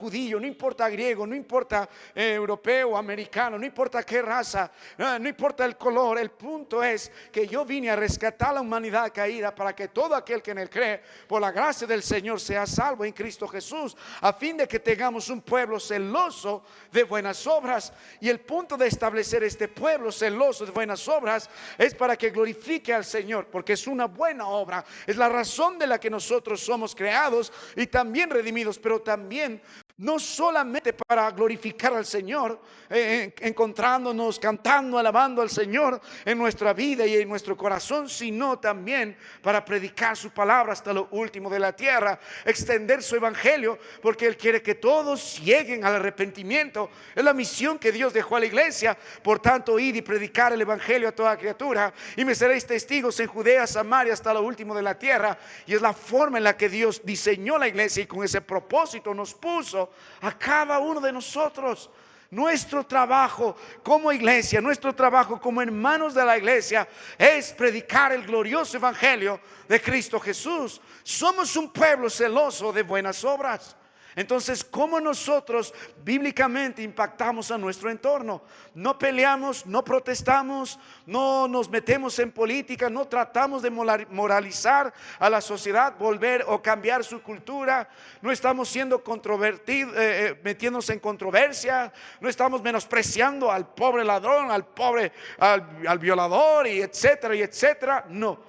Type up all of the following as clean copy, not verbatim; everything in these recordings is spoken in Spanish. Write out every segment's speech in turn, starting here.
judío, no importa griego, no importa europeo, americano, no importa qué raza, no importa el color. El punto es que yo vine a rescatar a la humanidad caída para que todo aquel que en él cree, por la gracia del Señor, sea salvo en Cristo Jesús, a fin de que tengamos un pueblo celoso de buenas obras. Y el punto de establecer este pueblo celoso de buenas obras es para que glorifique al Señor, porque es una buena obra, es la razón de la que nosotros somos creados y también redimidos, pero también no solamente para glorificar al Señor, encontrándonos, cantando, alabando al Señor en nuestra vida y en nuestro corazón, sino también para predicar su palabra hasta lo último de la tierra, extender su evangelio, porque Él quiere que todos lleguen al arrepentimiento. Es la misión que Dios dejó a la iglesia. Por tanto, id y predicar el evangelio a toda criatura, y me seréis testigos en Judea, Samaria, hasta lo último de la tierra. Y es la forma en la que Dios diseñó la iglesia, y con ese propósito nos puso a cada uno de nosotros. Nuestro trabajo como iglesia, nuestro trabajo como hermanos de la iglesia, es predicar el glorioso evangelio de Cristo Jesús. Somos un pueblo celoso de buenas obras. Entonces, ¿cómo nosotros bíblicamente impactamos a nuestro entorno? No peleamos, no protestamos, no nos metemos en política, no tratamos de moralizar a la sociedad, volver o cambiar su cultura. No estamos siendo controvertidos, metiéndonos en controversia. No estamos menospreciando al pobre ladrón, al violador, y etcétera, y etcétera. No,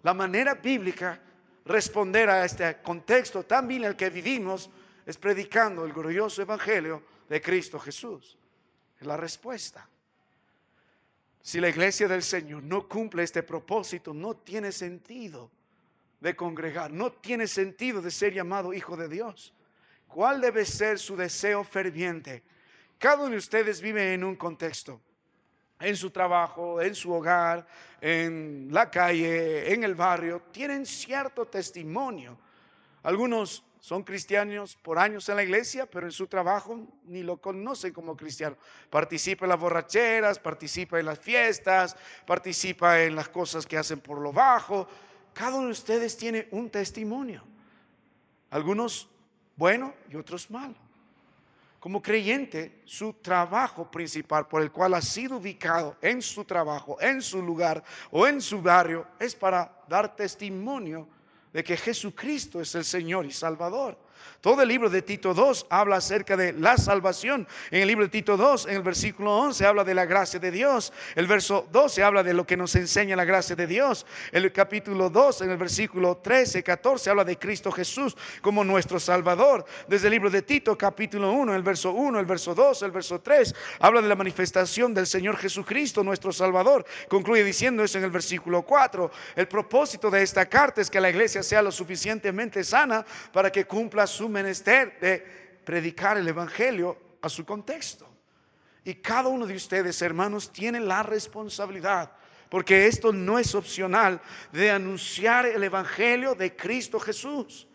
la manera bíblica responder a este contexto tan bien en el que vivimos es predicando el glorioso evangelio de Cristo Jesús. Es la respuesta. Si la iglesia del Señor no cumple este propósito, no tiene sentido de congregar, no tiene sentido de ser llamado hijo de Dios. ¿Cuál debe ser su deseo ferviente? Cada uno de ustedes vive en un contexto, en su trabajo, en su hogar, en la calle, en el barrio. Tienen cierto testimonio. Algunos son cristianos por años en la iglesia, pero en su trabajo ni lo conocen como cristiano. Participa en las borracheras, participa en las fiestas, participa en las cosas que hacen por lo bajo. Cada uno de ustedes tiene un testimonio. Algunos bueno y otros malo. Como creyente, su trabajo principal por el cual ha sido ubicado en su trabajo, en su lugar o en su barrio, es para dar testimonio de que Jesucristo es el Señor y Salvador. Todo el libro de Tito 2 habla acerca de la salvación. En el libro de Tito 2, en el versículo 11, habla de la gracia de Dios. El verso 12 habla de lo que nos enseña la gracia de Dios. El capítulo 2, en el versículo 13, 14, habla de Cristo Jesús como nuestro Salvador. Desde el libro de Tito, capítulo 1, el verso 1, el verso 2, el verso 3, habla de la manifestación del Señor Jesucristo, nuestro Salvador. Concluye diciendo eso en el versículo 4. El propósito de esta carta es que la iglesia sea lo suficientemente sana para que cumpla su menester de predicar el evangelio a su contexto. Y cada uno de ustedes, hermanos, tiene la responsabilidad, porque esto no es opcional, de anunciar el evangelio de Cristo Jesús.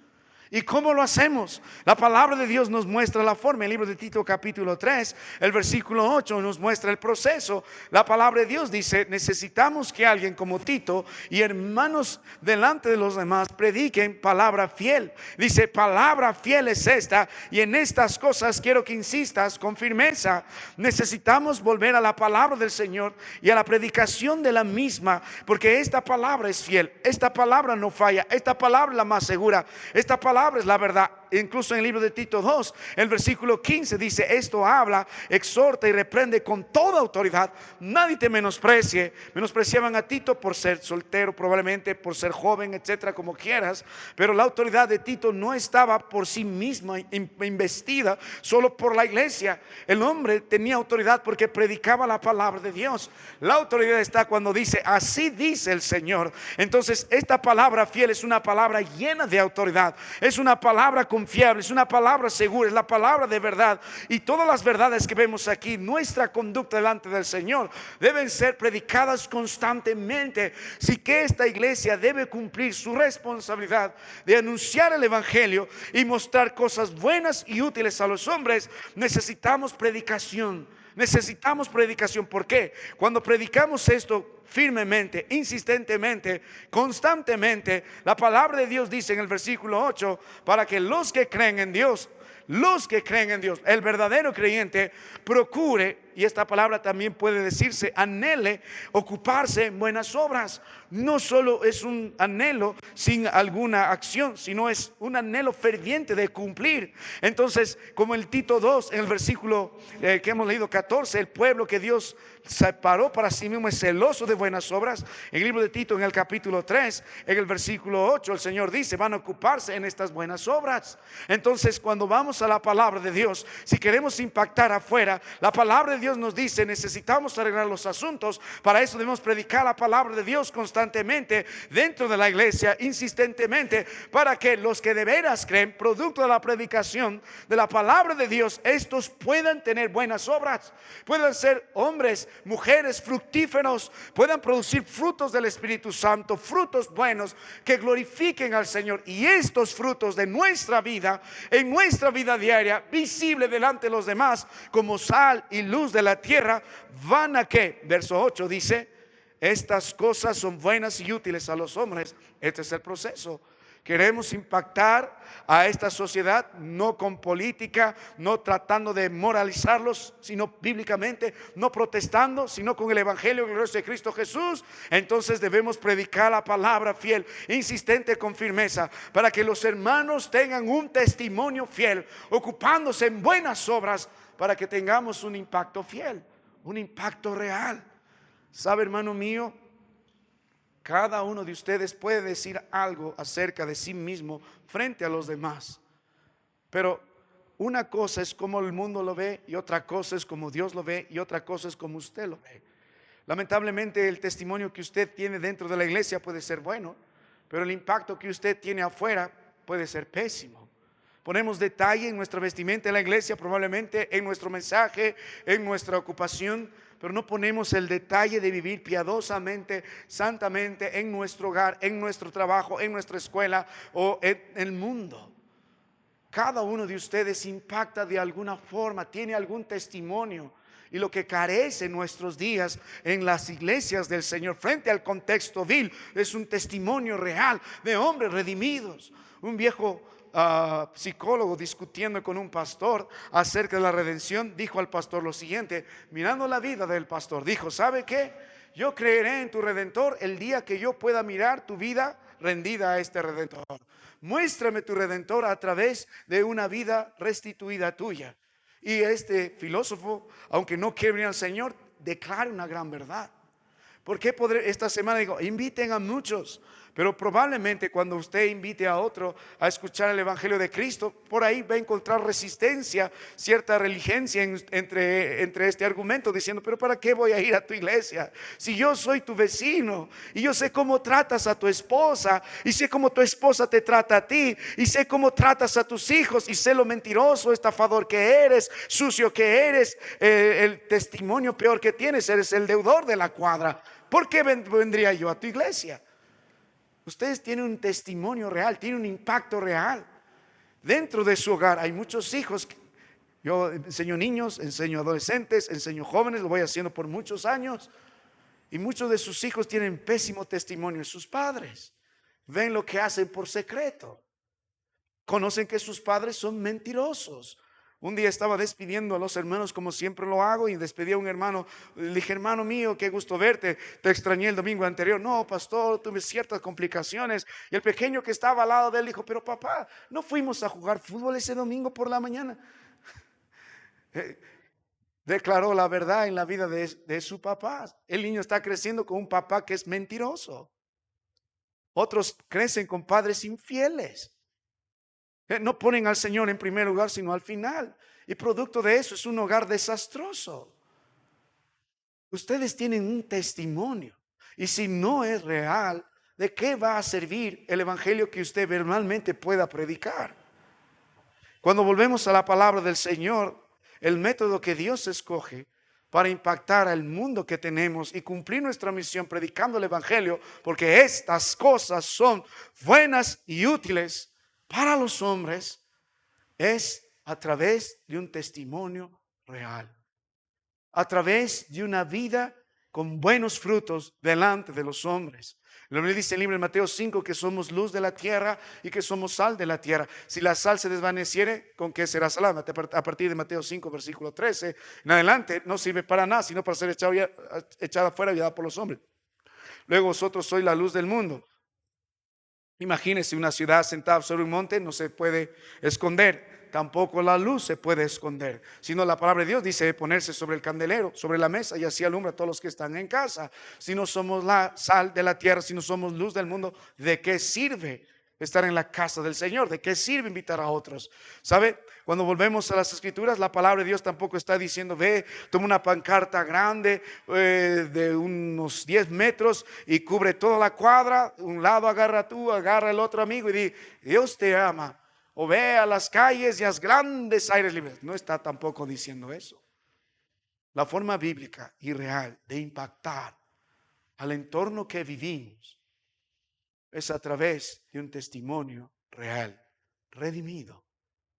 ¿Y cómo lo hacemos? La palabra de Dios nos muestra la forma. El libro de Tito capítulo 3, el versículo 8 nos muestra el proceso. La palabra de Dios dice: necesitamos que alguien como Tito y hermanos delante de los demás prediquen palabra fiel. Dice: palabra fiel es esta, y en estas cosas quiero que insistas con firmeza. Necesitamos volver a la palabra del Señor y a la predicación de la misma, porque esta palabra es fiel, esta palabra no falla, esta palabra es la más segura, esta palabra es la verdad. Incluso en el libro de Tito 2, el versículo 15 dice: esto habla, exhorta y reprende con toda autoridad. Nadie te menosprecie. Menospreciaban a Tito por ser soltero, probablemente por ser joven, etcétera, como quieras. Pero la autoridad de Tito no estaba por sí misma investida solo por la iglesia. El hombre tenía autoridad porque predicaba la palabra de Dios. La autoridad está cuando dice: así dice el Señor. Entonces, esta palabra fiel es una palabra llena de autoridad. Es una palabra confiable, es una palabra segura, es la palabra de verdad. Y todas las verdades que vemos aquí, nuestra conducta delante del Señor, deben ser predicadas constantemente. Si que esta iglesia debe cumplir su responsabilidad de anunciar el evangelio y mostrar cosas buenas y útiles a los hombres, necesitamos predicación. Necesitamos predicación. ¿Por qué? Cuando predicamos esto firmemente, insistentemente, constantemente, la palabra de Dios dice en el versículo 8: para que los que creen en Dios los que creen en Dios, el verdadero creyente, procure, y esta palabra también puede decirse, anhele ocuparse en buenas obras. No solo es un anhelo sin alguna acción, sino es un anhelo ferviente de cumplir. Entonces, como el Tito 2, en el versículo que hemos leído 14, el pueblo que Dios separó para sí mismo es celoso de buenas obras. En el libro de Tito, en el capítulo 3, en el versículo 8, el Señor dice, van a ocuparse en estas buenas obras. Entonces, cuando vamos a la palabra de Dios, si queremos impactar afuera, la palabra de Dios nos dice, necesitamos arreglar los asuntos. Para eso debemos predicar la palabra de Dios constantemente dentro de la iglesia, insistentemente, para que los que de veras creen, producto de la predicación de la palabra de Dios, estos puedan tener buenas obras, puedan ser hombres, mujeres fructíferos, puedan producir frutos del Espíritu Santo, frutos buenos que glorifiquen al Señor. Y estos frutos de nuestra vida, en nuestra vida diaria, visible delante de los demás, como sal y luz de la tierra, van a que, verso 8 dice, estas cosas son buenas y útiles a los hombres. Este es el proceso. Queremos impactar a esta sociedad, no con política, no tratando de moralizarlos, sino bíblicamente, no protestando, sino con el evangelio glorioso de Cristo Jesús. Entonces debemos predicar la palabra fiel, insistente, con firmeza, para que los hermanos tengan un testimonio fiel, ocupándose en buenas obras, para que tengamos un impacto fiel, un impacto real. ¿Sabe, hermano mío? Cada uno de ustedes puede decir algo acerca de sí mismo frente a los demás. Pero una cosa es como el mundo lo ve, y otra cosa es como Dios lo ve, y otra cosa es como usted lo ve. Lamentablemente el testimonio que usted tiene dentro de la iglesia puede ser bueno, pero el impacto que usted tiene afuera puede ser pésimo. Ponemos detalle en nuestra vestimenta en la iglesia, probablemente en nuestro mensaje, en nuestra ocupación, pero no ponemos el detalle de vivir piadosamente, santamente en nuestro hogar, en nuestro trabajo, en nuestra escuela o en el mundo. Cada uno de ustedes impacta de alguna forma, tiene algún testimonio. Y lo que carece en nuestros días en las iglesias del Señor frente al contexto vil es un testimonio real de hombres redimidos. Un viejo psicólogo discutiendo con un pastor acerca de la redención, dijo al pastor lo siguiente, mirando la vida del pastor, dijo, ¿sabe qué? Yo creeré en tu redentor el día que yo pueda mirar tu vida rendida a este redentor. Muéstrame tu redentor a través de una vida restituida tuya. Y este filósofo, aunque no quiere venir al Señor, declara una gran verdad. ¿Por qué esta semana digo, inviten a muchos? Pero probablemente cuando usted invite a otro a escuchar el evangelio de Cristo, por ahí va a encontrar resistencia, cierta religencia entre este argumento, diciendo, pero ¿para qué voy a ir a tu iglesia? Si yo soy tu vecino y yo sé cómo tratas a tu esposa y sé cómo tu esposa te trata a ti y sé cómo tratas a tus hijos y sé lo mentiroso, estafador que eres, sucio que eres, el testimonio peor que tienes, eres el deudor de la cuadra. ¿Por qué vendría yo a tu iglesia? Ustedes tienen un testimonio real, tienen un impacto real. Dentro de su hogar hay muchos hijos. Yo enseño niños, enseño adolescentes, enseño jóvenes, lo voy haciendo por muchos años. Y muchos de sus hijos tienen pésimo testimonio de sus padres. Ven lo que hacen por secreto. Conocen que sus padres son mentirosos. Un día estaba despidiendo a los hermanos como siempre lo hago y despedí a un hermano. Le dije, hermano mío, qué gusto verte. Te extrañé el domingo anterior. No, pastor, tuve ciertas complicaciones. Y el pequeño que estaba al lado de él dijo, pero papá, ¿no fuimos a jugar fútbol ese domingo por la mañana? Declaró la verdad en la vida de su papá. El niño está creciendo con un papá que es mentiroso. Otros crecen con padres infieles. No ponen al Señor en primer lugar, sino al final. Y producto de eso es un hogar desastroso. Ustedes tienen un testimonio. Y si no es real, ¿de qué va a servir el evangelio que usted verbalmente pueda predicar? Cuando volvemos a la palabra del Señor, el método que Dios escoge para impactar al mundo que tenemos y cumplir nuestra misión predicando el evangelio, porque estas cosas son buenas y útiles para los hombres, es a través de un testimonio real, a través de una vida con buenos frutos delante de los hombres. La Biblia dice en el libro de Mateo 5 que somos luz de la tierra y que somos sal de la tierra. Si la sal se desvaneciere, ¿con qué será salada? A partir de Mateo 5, versículo 13 en adelante, no sirve para nada, sino para ser echada fuera y dada por los hombres. Luego vosotros sois la luz del mundo. Imagínense una ciudad sentada sobre un monte, no se puede esconder. Tampoco la luz se puede esconder, sino la palabra de Dios dice ponerse sobre el candelero, sobre la mesa, y así alumbra a todos los que están en casa. Si no somos la sal de la tierra, si no somos luz del mundo, ¿de qué sirve estar en la casa del Señor? ¿De qué sirve invitar a otros? ¿Sabe? Cuando volvemos a las Escrituras, la palabra de Dios tampoco está diciendo, ve, toma una pancarta grande de unos 10 metros y cubre toda la cuadra. Un lado agarra tú, agarra el otro amigo y di, Dios te ama. O ve a las calles y haz grandes aires libres. No está tampoco diciendo eso. La forma bíblica y real de impactar al entorno que vivimos es a través de un testimonio real, redimido.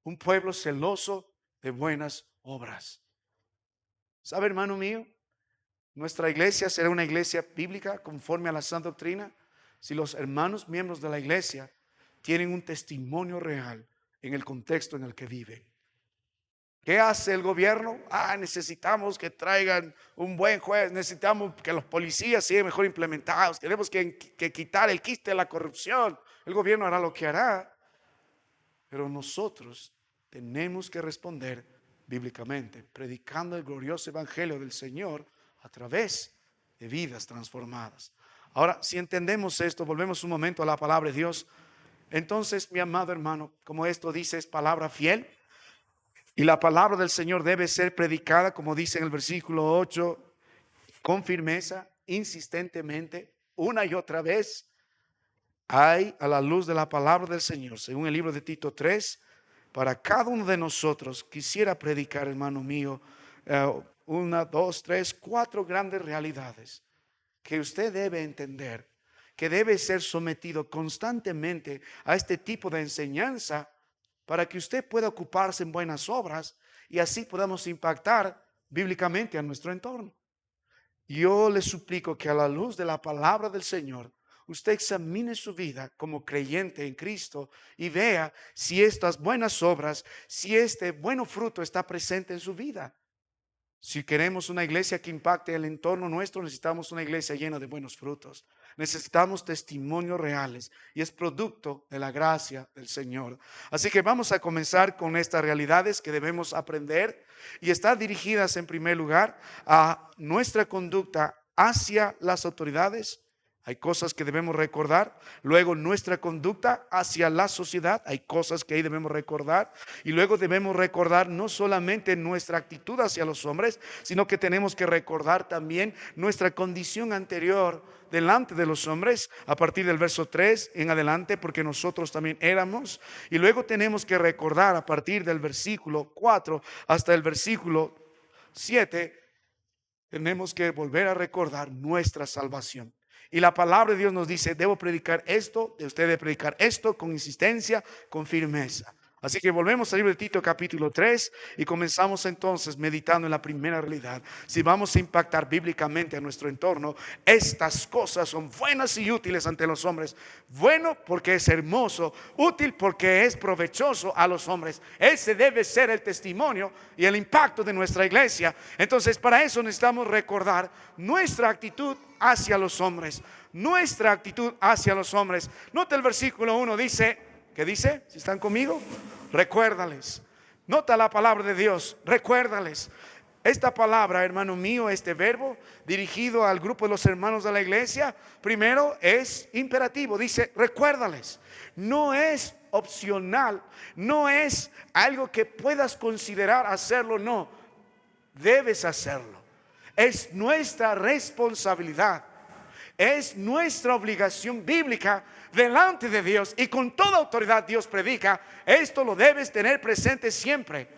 Un pueblo celoso de buenas obras. ¿Sabe, hermano mío? Nuestra iglesia será una iglesia bíblica conforme a la santa doctrina si los hermanos miembros de la iglesia tienen un testimonio real en el contexto en el que viven. ¿Qué hace el gobierno? Necesitamos que traigan un buen juez, necesitamos que los policías sean mejor implementados, tenemos que quitar el quiste de la corrupción. El gobierno hará lo que hará, pero nosotros tenemos que responder bíblicamente, predicando el glorioso evangelio del Señor a través de vidas transformadas. Ahora, si entendemos esto, volvemos un momento a la palabra de Dios. Entonces, mi amado hermano, como esto dice, es palabra fiel. Y la palabra del Señor debe ser predicada, como dice en el versículo 8, con firmeza, insistentemente, una y otra vez. Hay a la luz de la palabra del Señor, según el libro de Tito 3, para cada uno de nosotros. Quisiera predicar, hermano mío, 1, 2, 3, 4 grandes realidades que usted debe entender, que debe ser sometido constantemente a este tipo de enseñanza para que usted pueda ocuparse en buenas obras y así podamos impactar bíblicamente a nuestro entorno. Yo le suplico que a la luz de la palabra del Señor, usted examine su vida como creyente en Cristo y vea si estas buenas obras, si este bueno fruto está presente en su vida. Si queremos una iglesia que impacte el entorno nuestro, necesitamos una iglesia llena de buenos frutos. Necesitamos testimonios reales y es producto de la gracia del Señor. Así que vamos a comenzar con estas realidades que debemos aprender y están dirigidas en primer lugar a nuestra conducta hacia las autoridades. Hay cosas que debemos recordar. Luego nuestra conducta hacia la sociedad. Hay cosas que ahí debemos recordar. Y luego debemos recordar no solamente nuestra actitud hacia los hombres, sino que tenemos que recordar también nuestra condición anterior delante de los hombres, a partir del verso 3 en adelante, porque nosotros también éramos. Y luego tenemos que recordar a partir del versículo 4 hasta el versículo 7, tenemos que volver a recordar nuestra salvación. Y la palabra de Dios nos dice, debo predicar esto, de usted debe predicar esto con insistencia, con firmeza. Así que volvemos al libro de Tito capítulo 3 y comenzamos entonces meditando en la primera realidad. Si vamos a impactar bíblicamente a nuestro entorno, estas cosas son buenas y útiles ante los hombres. Bueno porque es hermoso, útil porque es provechoso a los hombres. Ese debe ser el testimonio y el impacto de nuestra iglesia. Entonces para eso necesitamos recordar nuestra actitud hacia los hombres. Nuestra actitud hacia los hombres. Nota el versículo 1, dice... ¿Qué dice? Si están conmigo, recuérdales. Nota la palabra de Dios, recuérdales. Esta palabra, hermano mío, este verbo dirigido al grupo de los hermanos de la iglesia, primero es imperativo, dice recuérdales. No es opcional, no es algo que puedas considerar hacerlo, no. Debes hacerlo. Es nuestra responsabilidad. Es nuestra obligación bíblica delante de Dios y con toda autoridad Dios predica. Esto lo debes tener presente siempre.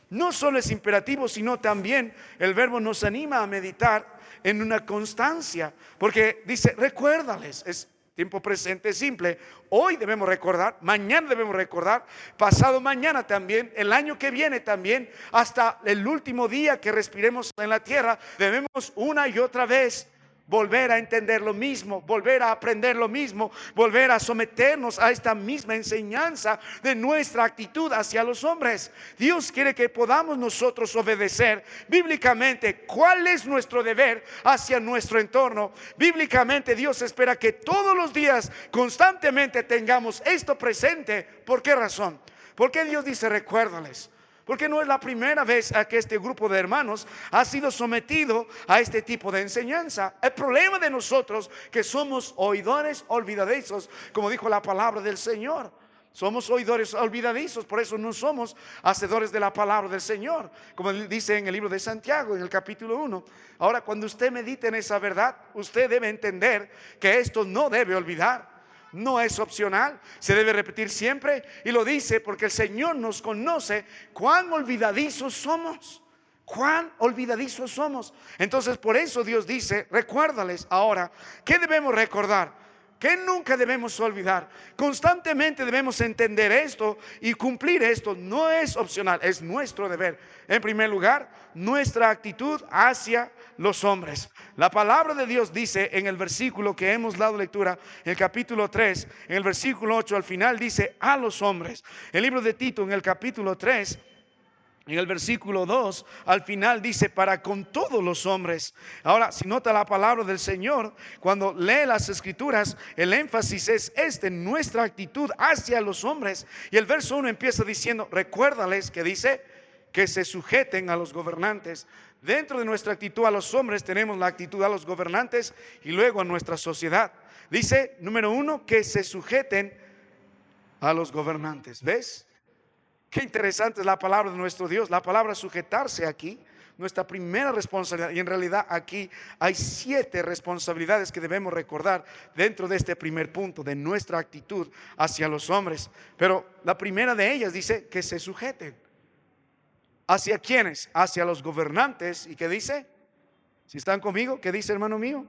No solo es imperativo, sino también el verbo nos anima a meditar en una constancia, porque dice recuérdales. Es tiempo presente simple. Hoy debemos recordar, mañana debemos recordar, pasado mañana también, el año que viene también, hasta el último día que respiremos en la tierra, debemos una y otra vez volver a entender lo mismo, volver a aprender lo mismo, volver a someternos a esta misma enseñanza de nuestra actitud hacia los hombres. Dios quiere que podamos nosotros obedecer bíblicamente cuál es nuestro deber hacia nuestro entorno. Bíblicamente Dios espera que todos los días constantemente tengamos esto presente. ¿Por qué razón? Porque Dios dice recuérdales. Porque no es la primera vez a que este grupo de hermanos ha sido sometido a este tipo de enseñanza. El problema de nosotros que somos oidores olvidadizos, como dijo la palabra del Señor. Somos oidores olvidadizos, por eso no somos hacedores de la palabra del Señor. Como dice en el libro de Santiago, en el capítulo 1. Ahora, cuando usted medite en esa verdad, usted debe entender que esto no debe olvidar. No es opcional, se debe repetir siempre. Y lo dice porque el Señor nos conoce cuán olvidadizos somos. Cuán olvidadizos somos. Entonces por eso Dios dice, recuérdales ahora. ¿Qué debemos recordar? Que nunca debemos olvidar. Constantemente debemos entender esto y cumplir esto. No es opcional, es nuestro deber. En primer lugar, nuestra actitud hacia los hombres. La palabra de Dios dice en el versículo que hemos dado lectura, en el capítulo 3, en el versículo 8 al final dice a los hombres. El libro de Tito en el capítulo 3, en el versículo 2, al final dice para con todos los hombres. Ahora, si nota la palabra del Señor, cuando lee las escrituras, el énfasis es nuestra actitud hacia los hombres. Y el verso 1 empieza diciendo, recuérdales, que dice, que se sujeten a los gobernantes. Dentro de nuestra actitud a los hombres tenemos la actitud a los gobernantes y luego a nuestra sociedad. Dice, número 1, que se sujeten a los gobernantes. ¿Ves? Qué interesante es la palabra de nuestro Dios. La palabra sujetarse aquí, nuestra primera responsabilidad. Y en realidad aquí hay 7 responsabilidades que debemos recordar dentro de este primer punto de nuestra actitud hacia los hombres. Pero la primera de ellas dice que se sujeten. ¿Hacia quiénes? Hacia los gobernantes. ¿Y qué dice? Si están conmigo, ¿qué dice, hermano mío?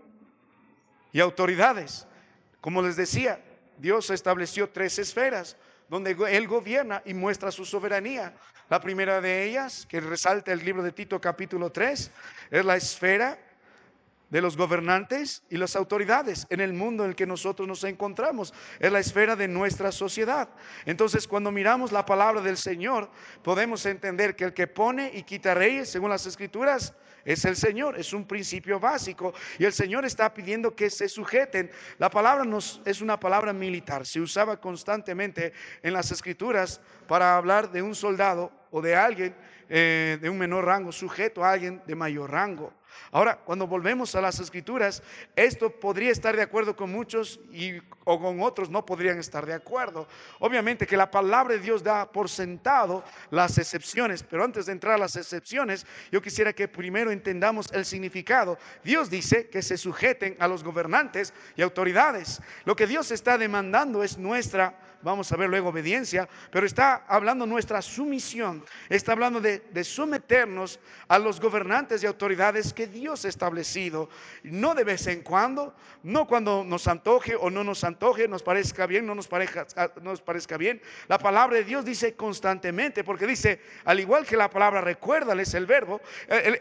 Y autoridades. Como les decía, Dios estableció 3 esferas donde Él gobierna y muestra su soberanía. La primera de ellas, que resalta el libro de Tito capítulo 3, es la esfera de los gobernantes y las autoridades en el mundo en el que nosotros nos encontramos. Es la esfera de nuestra sociedad. Entonces, cuando miramos la palabra del Señor, podemos entender que el que pone y quita reyes, según las escrituras, es el Señor. Es un principio básico y el Señor está pidiendo que se sujeten. La palabra es una palabra militar. Se usaba constantemente en las escrituras para hablar de un soldado o de alguien de un menor rango sujeto a alguien de mayor rango. Ahora, cuando volvemos a las escrituras, esto podría estar de acuerdo con muchos o con otros no podrían estar de acuerdo. Obviamente que la palabra de Dios da por sentado las excepciones, pero antes de entrar a las excepciones, yo quisiera que primero entendamos el significado. Dios dice que se sujeten a los gobernantes y autoridades. Lo que Dios está demandando es nuestra, vamos a ver luego, obediencia, pero está hablando nuestra sumisión. Está hablando de someternos a los gobernantes y autoridades que Dios ha establecido. No de vez en cuando, no cuando nos antoje o no nos antoje, nos parezca bien, no nos parezca bien. La palabra de Dios dice constantemente, porque dice, al igual que la palabra recuérdales, el verbo,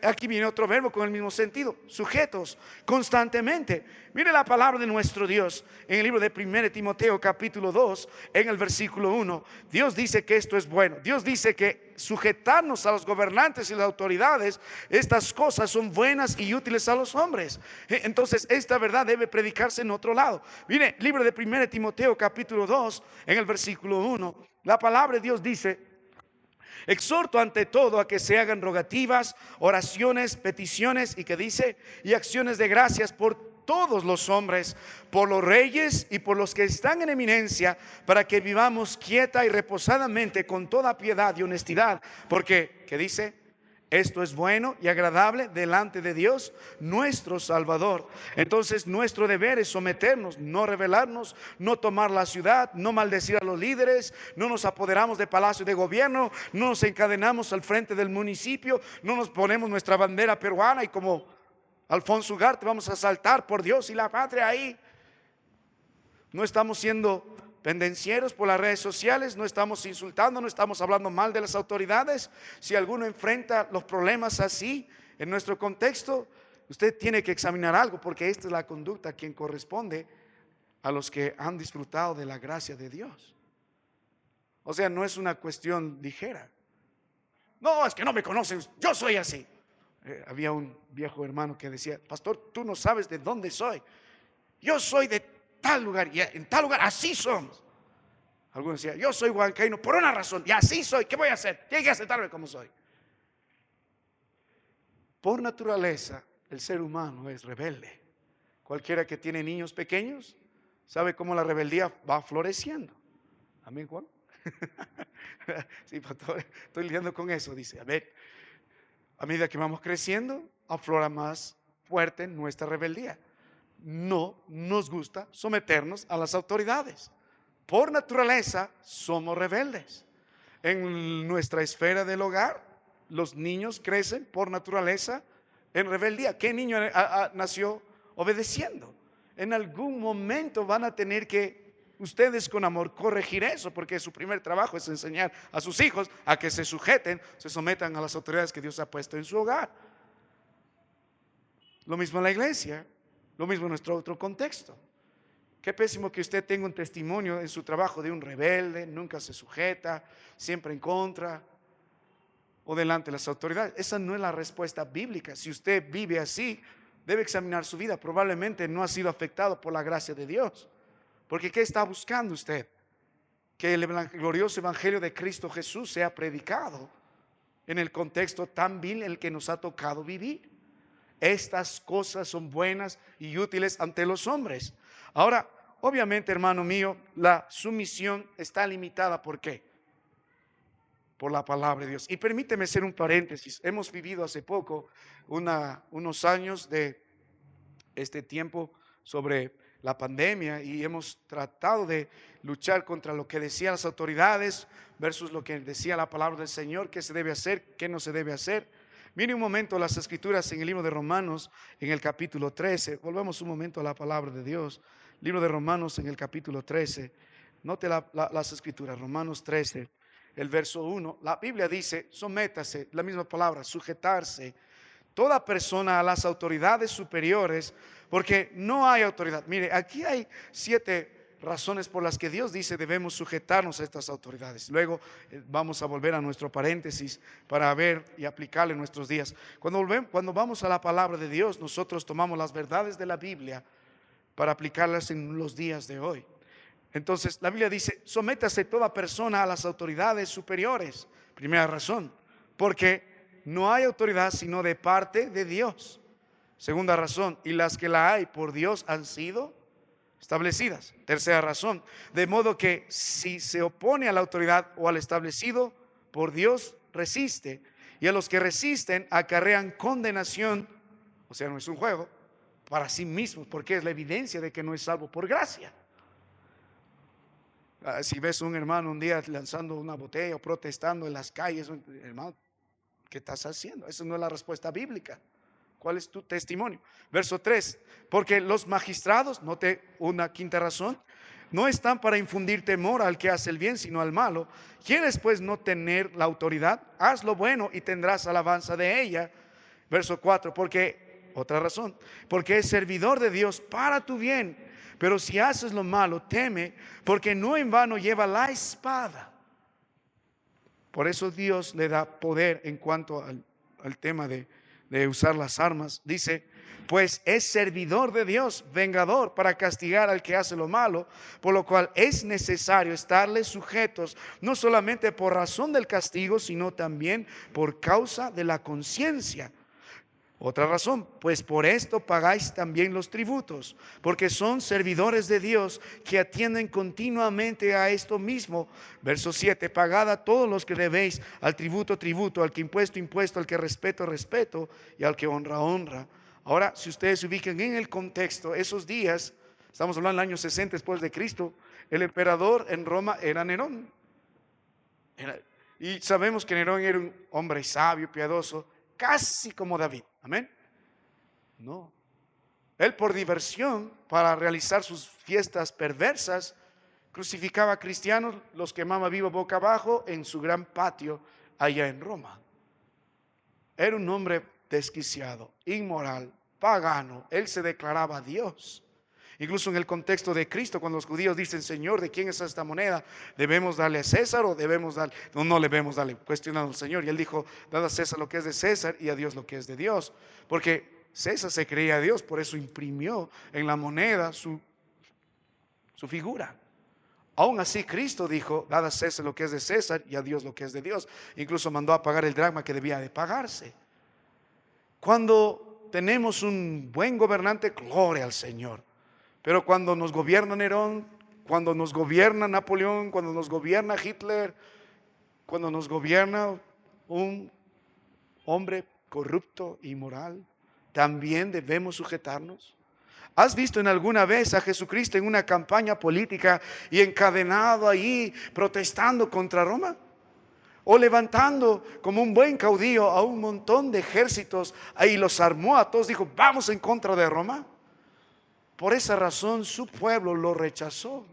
aquí viene otro verbo con el mismo sentido, sujetos, constantemente. Mire la palabra de nuestro Dios en el libro de 1 Timoteo capítulo 2, en el versículo 1. Dios dice que esto es bueno. Dios dice que sujetarnos a los gobernantes y las autoridades, estas cosas son buenas y útiles a los hombres. Entonces esta verdad debe predicarse en otro lado. Mire, libro de 1 Timoteo capítulo 2, en el versículo 1, la palabra de Dios dice: exhorto ante todo a que se hagan rogativas, oraciones, peticiones, y que dice, y acciones de gracias por todos los hombres, por los reyes y por los que están en eminencia, para que vivamos quieta y reposadamente con toda piedad y honestidad, porque, ¿qué dice? Esto es bueno y agradable delante de Dios nuestro Salvador. Entonces nuestro deber es someternos, no rebelarnos, no tomar la ciudad, no maldecir a los líderes, no nos apoderamos de palacio de gobierno, no nos encadenamos al frente del municipio, no nos ponemos nuestra bandera peruana y como Alfonso Ugarte vamos a saltar por Dios y la patria ahí. No estamos siendo pendencieros por las redes sociales, no estamos insultando, no estamos hablando mal de las autoridades. Si alguno enfrenta los problemas así en nuestro contexto, Usted tiene que examinar algo, porque esta es la conducta quien corresponde a los que han disfrutado de la gracia de Dios. O sea, no es una cuestión ligera. No, es que no me conocen, yo soy así. Había un viejo hermano que decía: pastor, tú no sabes de dónde soy. Yo soy de tal lugar, y en tal lugar así somos. Algunos decían: yo soy huancaíno por una razón, y así soy. ¿Qué voy a hacer? Tiene que aceptarme como soy. Por naturaleza, el ser humano es rebelde. Cualquiera que tiene niños pequeños sabe cómo la rebeldía va floreciendo. Amén, Juan. Sí, pastor, estoy lidiando con eso. Dice: a ver, a medida que vamos creciendo, aflora más fuerte nuestra rebeldía. No nos gusta someternos a las autoridades. Por naturaleza somos rebeldes. En nuestra esfera del hogar, los niños crecen por naturaleza en rebeldía. ¿Qué niño nació obedeciendo? En algún momento van a tener que ustedes con amor corregir eso, porque su primer trabajo es enseñar a sus hijos a que se sujeten, se sometan a las autoridades que Dios ha puesto en su hogar. Lo mismo en la iglesia, lo mismo en nuestro otro contexto. Qué pésimo que usted tenga un testimonio en su trabajo de un rebelde, nunca se sujeta, siempre en contra o delante de las autoridades. Esa no es la respuesta bíblica. Si usted vive así, debe examinar su vida. Probablemente no ha sido afectado por la gracia de Dios. Porque ¿qué está buscando usted? Que el glorioso evangelio de Cristo Jesús sea predicado en el contexto tan vil en el que nos ha tocado vivir. Estas cosas son buenas y útiles ante los hombres. Ahora, obviamente, hermano mío, la sumisión está limitada. ¿Por qué? Por la palabra de Dios. Y permíteme hacer un paréntesis. Hemos vivido hace poco unos años de este tiempo sobre la pandemia, y hemos tratado de luchar contra lo que decían las autoridades versus lo que decía la palabra del Señor, qué se debe hacer, qué no se debe hacer. Mire un momento las escrituras en el libro de Romanos, en el capítulo 13. Volvemos un momento a la palabra de Dios. Libro de Romanos en el capítulo 13. Note las escrituras, Romanos 13, el verso 1. La Biblia dice: sométase, la misma palabra, sujetarse, toda persona a las autoridades superiores, porque no hay autoridad. Mire, aquí hay 7 razones por las que Dios dice debemos sujetarnos a estas autoridades. Luego vamos a volver a nuestro paréntesis para ver y aplicarle en nuestros días. Cuando vamos a la palabra de Dios, nosotros tomamos las verdades de la Biblia para aplicarlas en los días de hoy. Entonces la Biblia dice: sométase toda persona a las autoridades superiores. Primera razón, porque no hay autoridad sino de parte de Dios. Segunda razón, y las que la hay por Dios han sido establecidas. Tercera razón, de modo que si se opone a la autoridad o al establecido por Dios, resiste, y a los que resisten acarrean condenación, o sea, no es un juego, para sí mismos, porque es la evidencia de que no es salvo por gracia. Si ves a un hermano un día lanzando una botella o protestando en las calles, hermano, ¿qué estás haciendo? Esa no es la respuesta bíblica. ¿Cuál es tu testimonio? Verso 3, porque los magistrados, note una quinta razón, no están para infundir temor al que hace el bien, sino al malo. ¿Quieres pues no tener la autoridad? Haz lo bueno y tendrás alabanza de ella. Verso 4, porque, otra razón, porque es servidor de Dios para tu bien. Pero si haces lo malo, teme, porque no en vano lleva la espada. Por eso Dios le da poder en cuanto al tema de usar las armas. Dice: pues es servidor de Dios, vengador para castigar al que hace lo malo, por lo cual es necesario estarles sujetos, no solamente por razón del castigo, sino también por causa de la conciencia. Otra razón, pues por esto pagáis también los tributos, porque son servidores de Dios que atienden continuamente a esto mismo. Verso 7, pagad a todos los que debéis, al tributo, tributo, al que impuesto, impuesto, al que respeto, respeto, y al que honra, honra. Ahora, si ustedes se ubican en el contexto, esos días, estamos hablando del año 60 después de Cristo, el emperador en Roma era Nerón. Y sabemos que Nerón era un hombre sabio, piadoso, casi como David. Amén. No. Él, por diversión, para realizar sus fiestas perversas, crucificaba a cristianos, los quemaba vivo boca abajo en su gran patio allá en Roma. Era un hombre desquiciado, inmoral, pagano. Él se declaraba Dios. Incluso en el contexto de Cristo, cuando los judíos dicen, Señor, ¿de quién es esta moneda? ¿Debemos darle a César o debemos darle? No, no debemos darle, cuestionando al Señor. Y él dijo, dad a César lo que es de César y a Dios lo que es de Dios. Porque César se creía a Dios, por eso imprimió en la moneda su figura. Aún así Cristo dijo, dad a César lo que es de César y a Dios lo que es de Dios. Incluso mandó a pagar el dracma que debía de pagarse. Cuando tenemos un buen gobernante, gloria al Señor. Pero cuando nos gobierna Nerón, cuando nos gobierna Napoleón, cuando nos gobierna Hitler, cuando nos gobierna un hombre corrupto y inmoral, también debemos sujetarnos. ¿Has visto en alguna vez a Jesucristo en una campaña política y encadenado ahí protestando contra Roma? O levantando como un buen caudillo a un montón de ejércitos, ahí los armó a todos, dijo, vamos en contra de Roma. Por esa razón su pueblo lo rechazó.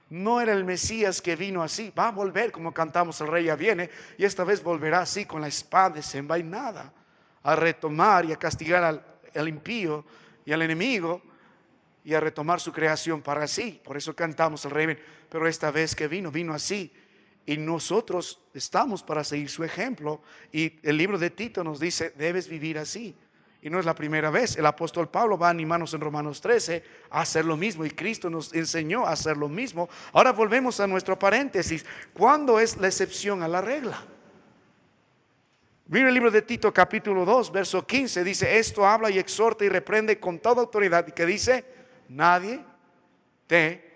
No era el Mesías que vino así. Va a volver como cantamos, el rey ya viene. Y esta vez volverá así con la espada desenvainada, a retomar y a castigar al impío y al enemigo, y a retomar su creación para sí. Por eso cantamos, el rey viene. Pero esta vez que vino así. Y nosotros estamos para seguir su ejemplo. Y el libro de Tito nos dice, debes vivir así. Y no es la primera vez. El apóstol Pablo va a animarnos en Romanos 13 a hacer lo mismo. Y Cristo nos enseñó a hacer lo mismo. Ahora volvemos a nuestro paréntesis. ¿Cuándo es la excepción a la regla? Mira el libro de Tito capítulo 2 verso 15. Dice, esto habla y exhorta y reprende con toda autoridad. Y que dice, nadie te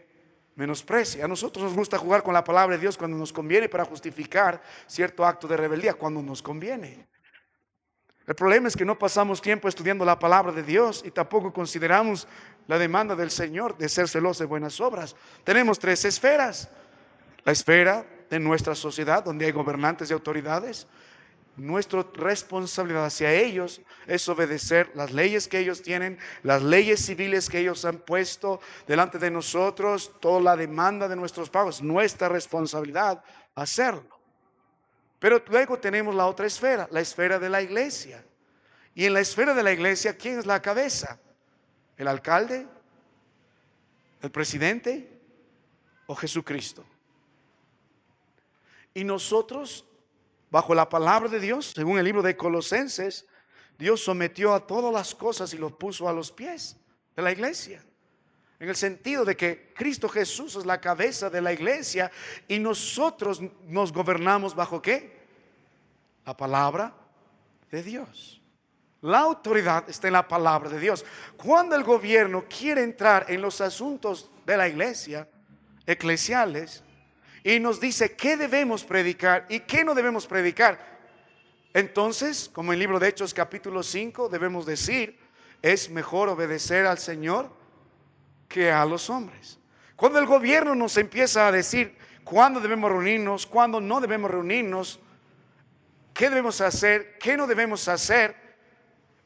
menosprecie. A nosotros nos gusta jugar con la palabra de Dios cuando nos conviene para justificar cierto acto de rebeldía cuando nos conviene. El problema es que no pasamos tiempo estudiando la palabra de Dios y tampoco consideramos la demanda del Señor de ser celoso de buenas obras. Tenemos 3 esferas. La esfera de nuestra sociedad, donde hay gobernantes y autoridades. Nuestra responsabilidad hacia ellos es obedecer las leyes que ellos tienen, las leyes civiles que ellos han puesto delante de nosotros, toda la demanda de nuestros pagos, nuestra responsabilidad hacerlo. Pero luego tenemos la otra esfera, la esfera de la iglesia. Y en la esfera de la iglesia, ¿quién es la cabeza? ¿El alcalde? ¿El presidente? ¿O Jesucristo? Y nosotros, bajo la palabra de Dios, según el libro de Colosenses, Dios sometió a todas las cosas y los puso a los pies de la iglesia. En el sentido de que Cristo Jesús es la cabeza de la iglesia y nosotros nos gobernamos bajo ¿qué? La palabra de Dios. La autoridad está en la palabra de Dios. Cuando el gobierno quiere entrar en los asuntos de la iglesia, eclesiales, y nos dice qué debemos predicar y qué no debemos predicar, entonces, como en el libro de Hechos capítulo 5, debemos decir, es mejor obedecer al Señor que a los hombres. Cuando el gobierno nos empieza a decir cuándo debemos reunirnos, cuándo no debemos reunirnos, qué debemos hacer, qué no debemos hacer,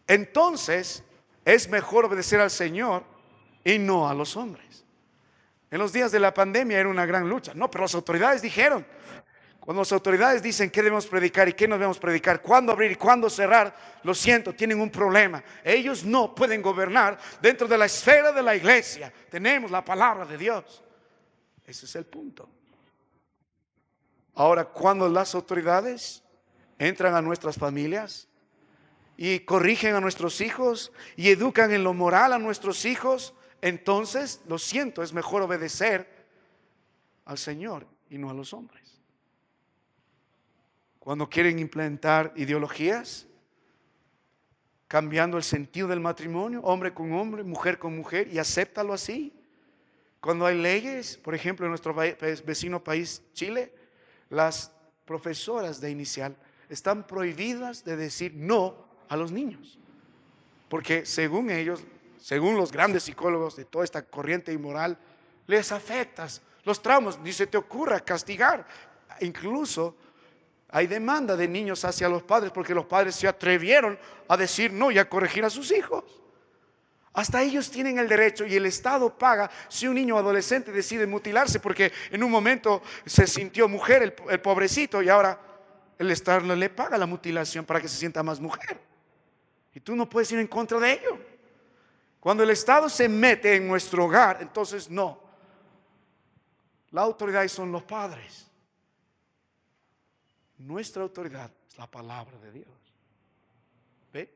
entonces es mejor obedecer al Señor y no a los hombres. En los días de la pandemia era una gran lucha. No, pero las autoridades dijeron. Cuando las autoridades dicen qué debemos predicar y qué no debemos predicar, cuándo abrir y cuándo cerrar, lo siento, tienen un problema. Ellos no pueden gobernar dentro de la esfera de la iglesia. Tenemos la palabra de Dios. Ese es el punto. Ahora, cuando las autoridades entran a nuestras familias y corrigen a nuestros hijos y educan en lo moral a nuestros hijos, entonces, lo siento, es mejor obedecer al Señor y no a los hombres. Cuando quieren implementar ideologías, cambiando el sentido del matrimonio, hombre con hombre, mujer con mujer, y acéptalo así. Cuando hay leyes, por ejemplo, en nuestro vecino país, Chile, las profesoras de inicial están prohibidas de decir no a los niños. Porque según ellos, según los grandes psicólogos de toda esta corriente inmoral, les afectas los traumas, ni se te ocurra castigar. Incluso hay demanda de niños hacia los padres porque los padres se atrevieron a decir no y a corregir a sus hijos. Hasta ellos tienen el derecho y el Estado paga si un niño adolescente decide mutilarse porque en un momento se sintió mujer el pobrecito y ahora el Estado le paga la mutilación para que se sienta más mujer. Y tú no puedes ir en contra de ello. Cuando el Estado se mete en nuestro hogar, entonces no. La autoridad son los padres. Nuestra autoridad es la palabra de Dios. ¿Ve?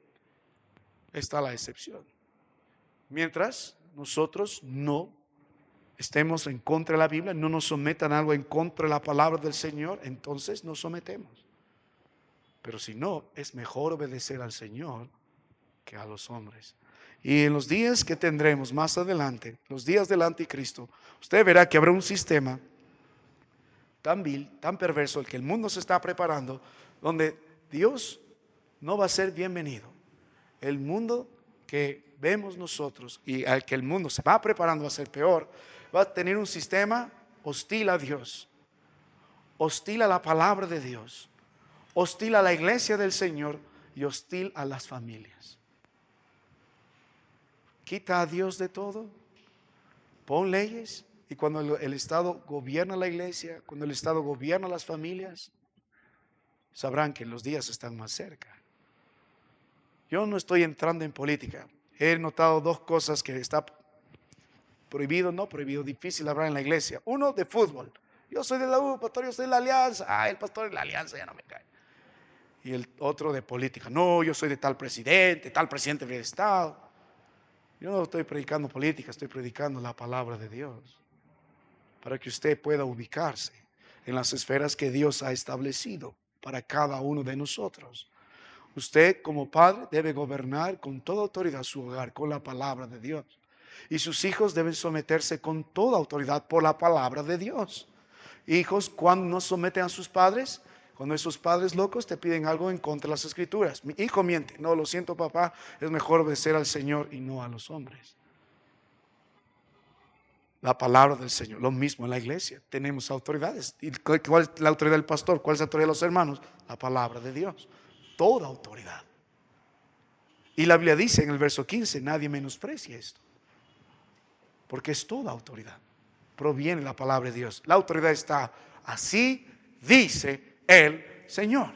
Está la excepción. Mientras nosotros no estemos en contra de la Biblia, no nos sometan a algo en contra de la palabra del Señor, entonces nos sometemos. Pero si no, es mejor obedecer al Señor que a los hombres. Y en los días que tendremos más adelante, los días del anticristo, usted verá que habrá un sistema tan vil, tan perverso, el que el mundo se está preparando, donde Dios no va a ser bienvenido. El mundo que vemos nosotros y al que el mundo se va preparando a ser peor, va a tener un sistema hostil a Dios, hostil a la palabra de Dios, hostil a la iglesia del Señor y hostil a las familias. Quita a Dios de todo, pon leyes, y cuando el Estado gobierna la iglesia, cuando el Estado gobierna las familias, sabrán que los días están más cerca. Yo no estoy entrando en política. He notado dos cosas que está prohibido, no prohibido, difícil hablar en la iglesia. Uno, de fútbol. Yo soy de la U, pastor, yo soy de la Alianza. Ah, el pastor de la Alianza ya no me cae. Y el otro de política. No, yo soy de tal presidente del Estado. Yo no estoy predicando política, estoy predicando la palabra de Dios. Para que usted pueda ubicarse en las esferas que Dios ha establecido para cada uno de nosotros. Usted como padre debe gobernar con toda autoridad su hogar, con la palabra de Dios. Y sus hijos deben someterse con toda autoridad por la palabra de Dios. Hijos, cuando no someten a sus padres, cuando esos padres locos te piden algo en contra de las escrituras. Mi hijo miente. No, lo siento, papá, es mejor obedecer al Señor y no a los hombres. La palabra del Señor, lo mismo en la iglesia. Tenemos autoridades. ¿Y cuál es la autoridad del pastor? ¿Cuál es la autoridad de los hermanos? La palabra de Dios. Toda autoridad. Y la Biblia dice en el verso 15, nadie menosprecia esto. Porque es toda autoridad. Proviene la palabra de Dios. La autoridad está, así dice el Señor.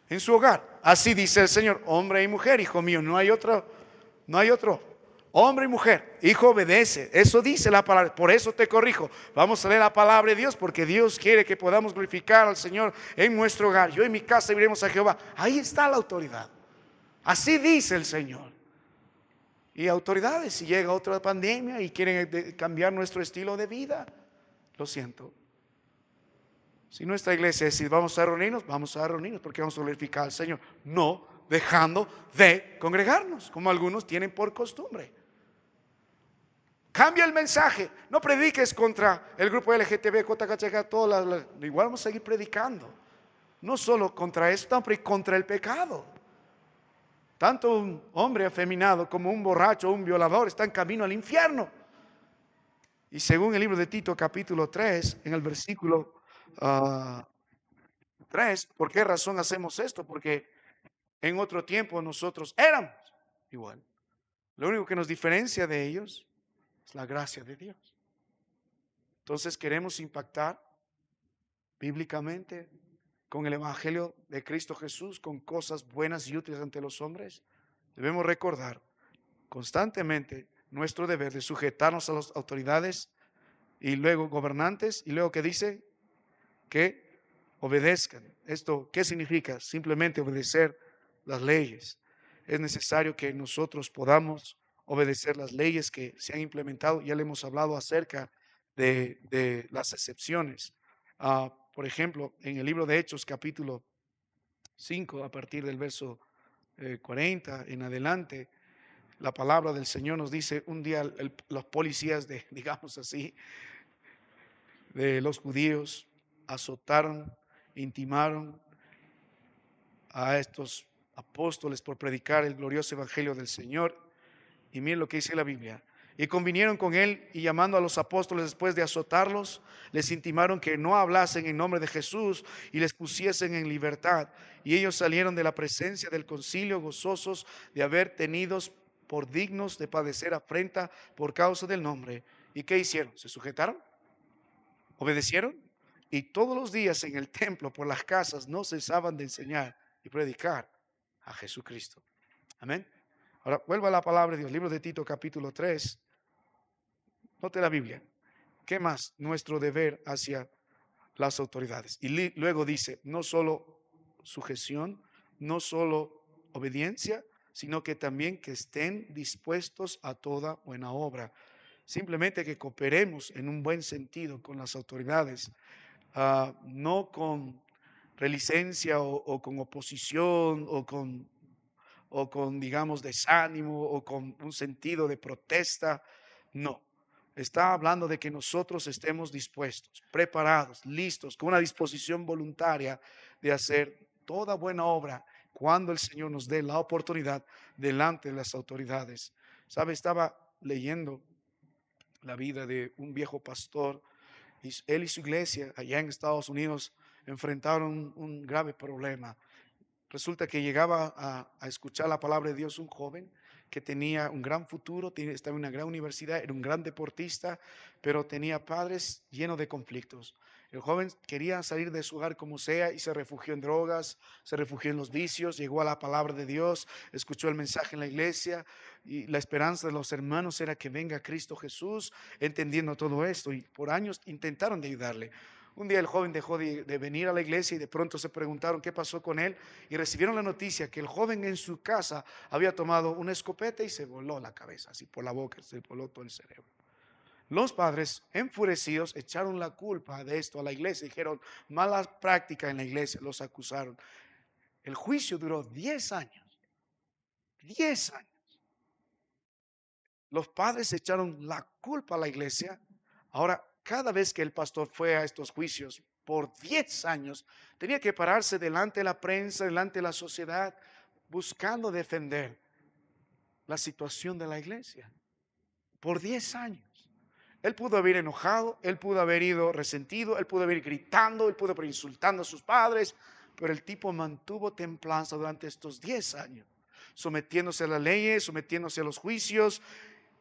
En su hogar. Así dice el Señor, hombre y mujer, hijo mío. No hay otro. Hombre y mujer, hijo, obedece. Eso dice la palabra. Por eso te corrijo. Vamos a leer la palabra de Dios, porque Dios quiere que podamos glorificar al Señor en nuestro hogar. Yo y mi casa iremos a Jehová. Ahí está la autoridad. Así dice el Señor. Y autoridades, si llega otra pandemia y quieren cambiar nuestro estilo de vida, lo siento. Si nuestra iglesia decide vamos a reunirnos porque vamos a glorificar al Señor. No dejando de congregarnos, como algunos tienen por costumbre. Cambia el mensaje. No prediques contra el grupo LGTB, igual vamos a seguir predicando. No solo contra esto, pero contra el pecado. Tanto un hombre afeminado como un borracho o un violador están camino al infierno. Y según el libro de Tito capítulo 3, en el versículo 3, ¿por qué razón hacemos esto? Porque en otro tiempo nosotros éramos igual. Lo único que nos diferencia de ellos es la gracia de Dios. Entonces queremos impactar bíblicamente con el evangelio de Cristo Jesús, con cosas buenas y útiles ante los hombres. Debemos recordar constantemente nuestro deber de sujetarnos a las autoridades y luego gobernantes, y luego que dice que obedezcan. ¿Esto qué significa? Simplemente obedecer las leyes. Es necesario que nosotros podamos obedecer las leyes que se han implementado. Ya le hemos hablado acerca de las excepciones. Por ejemplo, en el libro de Hechos capítulo 5, a partir del verso 40 en adelante, la palabra del Señor nos dice, un día los policías digamos así, de los judíos azotaron, intimaron a estos apóstoles por predicar el glorioso evangelio del Señor. Y miren lo que dice la Biblia. Y convinieron con él, y llamando a los apóstoles después de azotarlos, les intimaron que no hablasen en nombre de Jesús y les pusiesen en libertad. Y ellos salieron de la presencia del concilio gozosos de haber tenidos por dignos de padecer afrenta por causa del nombre. ¿Y qué hicieron? ¿Se sujetaron? ¿Obedecieron? Y todos los días en el templo, por las casas, no cesaban de enseñar y predicar a Jesucristo. Amén. Ahora vuelvo a la palabra de Dios, libro de Tito capítulo 3. Note la Biblia. ¿Qué más? Nuestro deber hacia las autoridades. Y luego dice, no solo sujeción, no solo obediencia, sino que también que estén dispuestos a toda buena obra. Simplemente que cooperemos en un buen sentido con las autoridades, no con relicencia o con oposición o con, digamos, desánimo o con un sentido de protesta. No. Está hablando de que nosotros estemos dispuestos, preparados, listos, con una disposición voluntaria de hacer toda buena obra cuando el Señor nos dé la oportunidad delante de las autoridades. ¿Sabe? Estaba leyendo la vida de un viejo pastor y él y su iglesia allá en Estados Unidos enfrentaron un grave problema. Resulta que llegaba a escuchar la palabra de Dios un joven que tenía un gran futuro, estaba en una gran universidad, era un gran deportista, pero tenía padres llenos de conflictos. El joven quería salir de su hogar como sea y se refugió en drogas, se refugió en los vicios, llegó a la palabra de Dios, escuchó el mensaje en la iglesia y la esperanza de los hermanos era que venga Cristo Jesús, entendiendo todo esto, y por años intentaron de ayudarle. Un día el joven dejó de venir a la iglesia y de pronto se preguntaron qué pasó con él y recibieron la noticia que el joven en su casa había tomado una escopeta y se voló la cabeza, así por la boca, se voló todo el cerebro. Los padres, enfurecidos, echaron la culpa de esto a la iglesia, dijeron mala práctica en la iglesia, los acusaron. El juicio duró 10 años, 10 años. Los padres echaron la culpa a la iglesia. Ahora, cada vez que el pastor fue a estos juicios por 10 años, tenía que pararse delante de la prensa, delante de la sociedad, buscando defender la situación de la iglesia. Por 10 años. Él pudo haber enojado, él pudo haber ido resentido, él pudo haber gritando, él pudo haber insultando a sus padres, pero el tipo mantuvo templanza durante estos 10 años, sometiéndose a las leyes, sometiéndose a los juicios,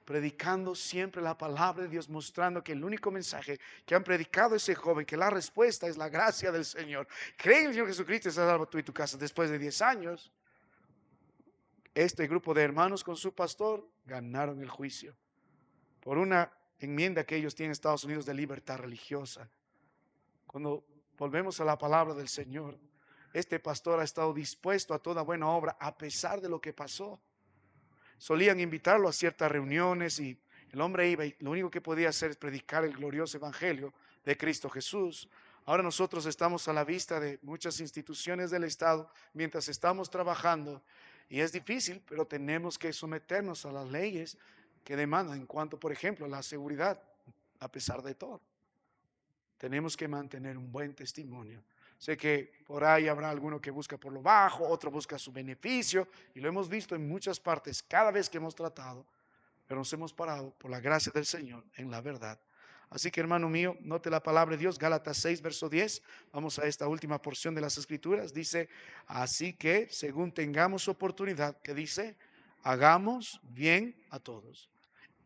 predicando siempre la palabra de Dios, mostrando que el único mensaje que han predicado ese joven, que la respuesta es la gracia del Señor. Cree en el Señor Jesucristo y serás salvo tú y tu casa. Después de 10 años, este grupo de hermanos con su pastor ganaron el juicio por una enmienda que ellos tienen en Estados Unidos de libertad religiosa. Cuando volvemos a la palabra del Señor, este pastor ha estado dispuesto a toda buena obra a pesar de lo que pasó. Solían invitarlo a ciertas reuniones y el hombre iba y lo único que podía hacer es predicar el glorioso evangelio de Cristo Jesús. Ahora nosotros estamos a la vista de muchas instituciones del Estado mientras estamos trabajando y es difícil, pero tenemos que someternos a las leyes que demandan en cuanto, por ejemplo, a la seguridad, a pesar de todo. Tenemos que mantener un buen testimonio. Sé que por ahí habrá alguno que busca por lo bajo, otro busca su beneficio, y lo hemos visto en muchas partes cada vez que hemos tratado, pero nos hemos parado por la gracia del Señor en la verdad. Así que, hermano mío, note la palabra de Dios, Gálatas 6, verso 10. Vamos a esta última porción de las Escrituras. Dice, así que según tengamos oportunidad, que dice, hagamos bien a todos.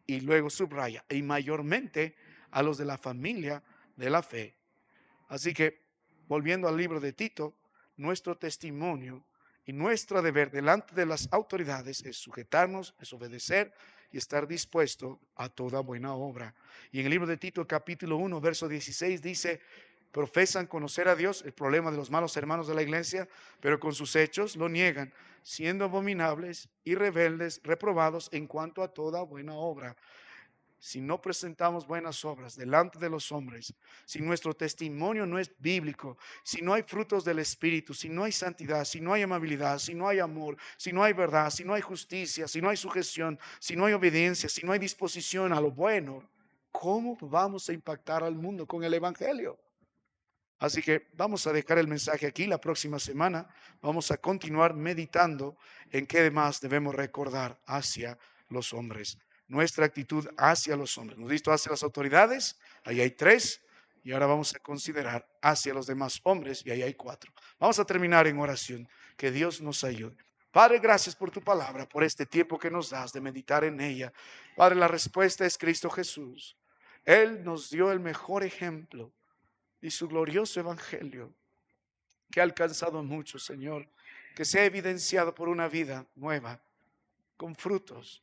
Y luego subraya, y mayormente a los de la familia de la fe. Así que, volviendo al libro de Tito, nuestro testimonio y nuestro deber delante de las autoridades es sujetarnos, es obedecer y estar dispuesto a toda buena obra. Y en el libro de Tito, capítulo 1, verso 16, dice, profesan conocer a Dios, el problema de los malos hermanos de la iglesia, pero con sus hechos lo niegan, siendo abominables y rebeldes, reprobados en cuanto a toda buena obra. Si no presentamos buenas obras delante de los hombres, si nuestro testimonio no es bíblico, si no hay frutos del Espíritu, si no hay santidad, si no hay amabilidad, si no hay amor, si no hay verdad, si no hay justicia, si no hay sujeción, si no hay obediencia, si no hay disposición a lo bueno, ¿cómo vamos a impactar al mundo con el Evangelio? Así que vamos a dejar el mensaje aquí. La próxima semana vamos a continuar meditando en qué demás debemos recordar hacia los hombres. Nuestra actitud hacia los hombres. Hemos visto hacia las autoridades, ahí hay 3, y ahora vamos a considerar hacia los demás hombres, y ahí hay 4. Vamos a terminar en oración. Que Dios nos ayude. Padre, gracias por tu palabra, por este tiempo que nos das de meditar en ella. Padre, la respuesta es Cristo Jesús. Él nos dio el mejor ejemplo y su glorioso evangelio que ha alcanzado a muchos, Señor, que se ha evidenciado por una vida nueva, con frutos.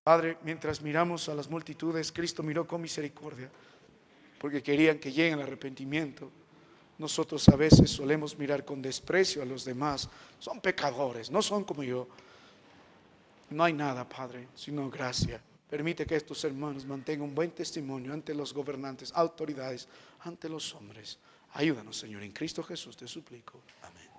Padre, mientras miramos a las multitudes, Cristo miró con misericordia, porque querían que lleguen al arrepentimiento. Nosotros a veces solemos mirar con desprecio a los demás. Son pecadores, no son como yo. No hay nada, Padre, sino gracia. Permite que estos hermanos mantengan un buen testimonio ante los gobernantes, autoridades, ante los hombres. Ayúdanos, Señor, en Cristo Jesús te suplico. Amén.